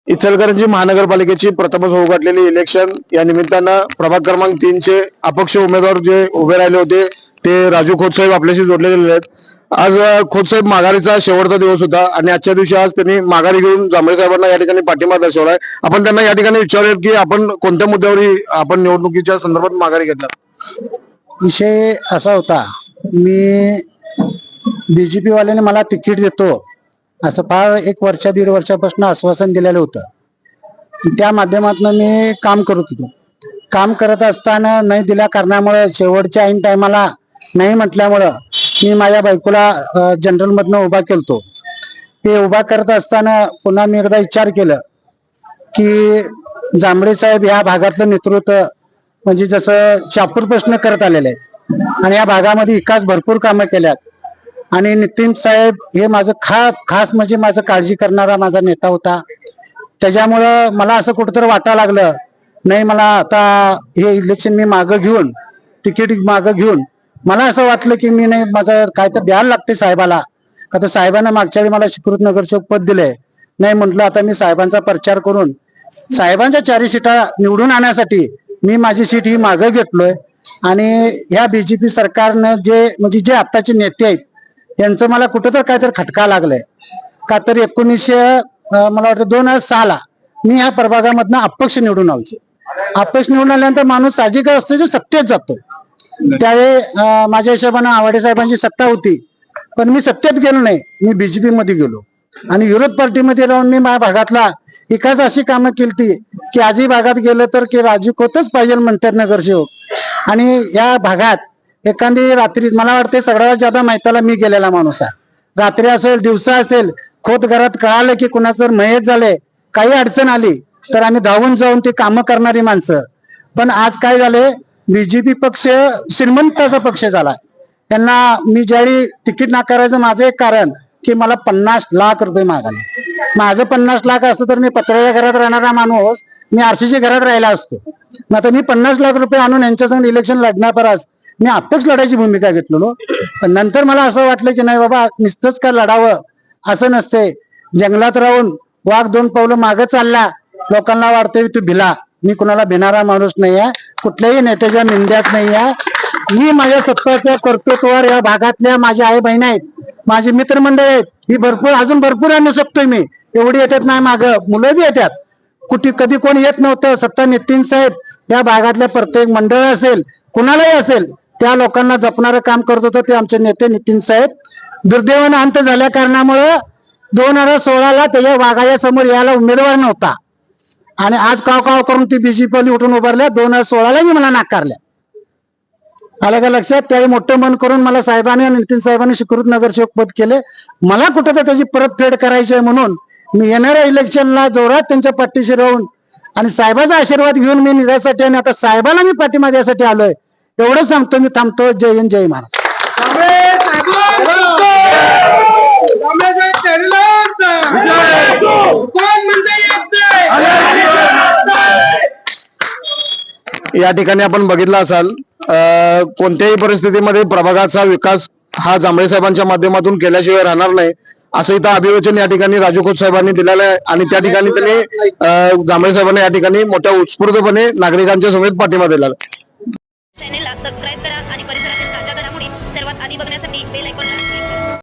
इचलकरंजी महानगरपालिकेची प्रथमच होऊ घातलेली इलेक्शन या निमित्तानं प्रभाग क्रमांक 3 चे अपक्ष उमेदवार जे उभे राहिले होते ते राजू खोतसाहेब आपल्याशी जोडलेले आहेत। आज खोतसाहेब माघारीचा शेवटचा दिवस होता आणि आजच्या दिवशी आज त्यांनी माघारी घेऊन जांभळे साहेबांना या ठिकाणी पाठिंबा दर्शवलाय। आपण त्यांना या ठिकाणी विचारूयात की आपण कोणत्या मुद्द्यावर आपण निवडणुकीच्या संदर्भात माघारी घेतला। विषय असा होता, मी बीजेपी वाल्याने मला तिकीट देतो असं फार 1 वर्ष 1.5 वर्षापासून आश्वासन दिलेलं होतं। त्या माध्यमातून मी काम करत होतो। काम करत असताना नाही दिल्या कारणामुळे शेवटच्या ऐन टायमाला नाही म्हटल्यामुळं मी माझ्या बायकोला जनरल मधनं उभा केलतो। ते उभा करत असताना पुन्हा मी एकदा विचार केलं की जांभळे साहेब ह्या भागातलं नेतृत्व म्हणजे जसं शापूर प्रश्न करत आलेले आहे आणि या भागामध्ये विकास भरपूर कामं केल्यात आणि नितीन साहेब हे माझं खास म्हणजे माझं काळजी करणारा माझा नेता होता। त्याच्यामुळं मला असं कुठंतरी वाटायला लागलं, नाही मला आता हे इलेक्शन मी मागं घेऊन तिकीट मागं घेऊन मला असं वाटलं की मी नाही माझं काय तर द्यायला लागते साहेबाला। का तर साहेबांना मागच्या वेळी मला स्वीकृत नगरसेवक पद दिले नाही, म्हटलं आता मी साहेबांचा प्रचार करून साहेबांच्या 4 सीटा निवडून आणण्यासाठी मी माझी सीट ही मागं घेतलोय। आणि ह्या बीजेपी सरकारनं जे आत्ताचे नेते आहेत त्यांचं मला कुठं तर काहीतरी खटका लागलाय। का तर मला वाटतं 2006 मी ह्या प्रभागामधनं अपक्ष निवडून आलो। अपक्ष निवडून आल्यानंतर माणूस साहजिक असतो जो सत्तेत जातो। त्यावेळी माझ्या हिशोबानं आवाडे साहेबांची सत्ता होती, पण मी सत्तेत गेलो नाही, मी बीजेपी मध्ये गेलो आणि विरोध पार्टीमध्ये राहून मी माझ्या भागातला एकाच अशी कामं केली की आजही भागात गेलं तर की राजू खोतच पाहिजे म्हणतात नगरसेवक। आणि या भागात एखादी रात्री मला वाटते सगळ्यात जादा माहितीला मी गेलेला माणूस आहे। रात्री असेल दिवसा असेल, खोत घरात कळालं की कुणाचं मयत झालंय, काही अडचण आली तर आम्ही धावून जाऊन ते कामं करणारी माणसं। पण आज काय झाले, बीजेपी पक्ष श्रीमंताचा पक्ष झाला। त्यांना मी ज्यावेळी तिकीट नाकारायचं माझं एक कारण की मला 50 लाख रुपये मागाले। माझं 50 लाख असतं तर मी पत्र्याच्या घरात राहणारा माणूस मी आरसीच्या घरात राहिला असतो। मग आता मी 50 लाख रुपये आणून यांच्यासंग इलेक्शन लढण्यापरस मी अपक्ष लढायची भूमिका घेतलेलो। पण नंतर मला असं वाटलं की नाही बाबा, नुसतंच का लढावं असं नसते। जंगलात राहून वाघ 2 पावलं मागं चालला, लोकांना वाटतंय तू भिला। मी कुणाला भिणारा माणूस नाही आहे, कुठल्याही नेत्याच्या निंद्यात नाही आहे। मी माझ्या स्वतःच्या कर्तृत्वावर या भागातल्या माझ्या आई बहिणी आहेत, माझे मित्रमंडळ आहेत, ही अजून भरपूर आणू शकतोय मी। एवढी येतात नाही मागं, मुलं बी येतात। कधी कोण येत नव्हतं, सत्ता नितीन साहेब या भागातल्या प्रत्येक मंडळ असेल कुणालाही असेल त्या लोकांना जपणारं काम करत होतं ते आमचे नेते नितीन साहेब। दुर्दैवानं अंत झाल्या कारणामुळं 2016ला त्याच्या वाघाच्या समोर यायला उमेदवार नव्हता आणि आज काव करून ती बीजेपी उठून उभारल्या। 2016ला मी मला नाकारल्या, आलं का लक्षात? त्यावेळी मोठं मन करून मला साहेबांनी आणि नितीन साहेबांनी स्वीकृत नगरसेवक पद केले। मला कुठं तर त्याची परतफेड करायची आहे म्हणून मी येणाऱ्या इलेक्शनला जोरात त्यांच्या पाठीशी राहून आणि साहेबांचा आशीर्वाद घेऊन मी निघायसाठी आणि आता साहेबांना मी पाठिंबा द्यायसाठी आलोय। एवढं सांगतो, मी थांबतो। जय हिंद, जय महाराज। या ठिकाणी आपण बघितलं असाल, कोणत्याही परिस्थितीमध्ये प्रभागाचा विकास हा जांभळे साहेबांच्या माध्यमातून केल्याशिवाय राहणार नाही असं इथं अभिवचन या ठिकाणी राजू खोत साहेबांनी दिलेलं आहे। आणि त्या ठिकाणी त्यांनी जांभळे साहेबांना या ठिकाणी मोठ्या उत्स्फूर्तपणे नागरिकांच्या समेत पाठिंबा दिला। चॅनेलला सबस्क्राइब करा,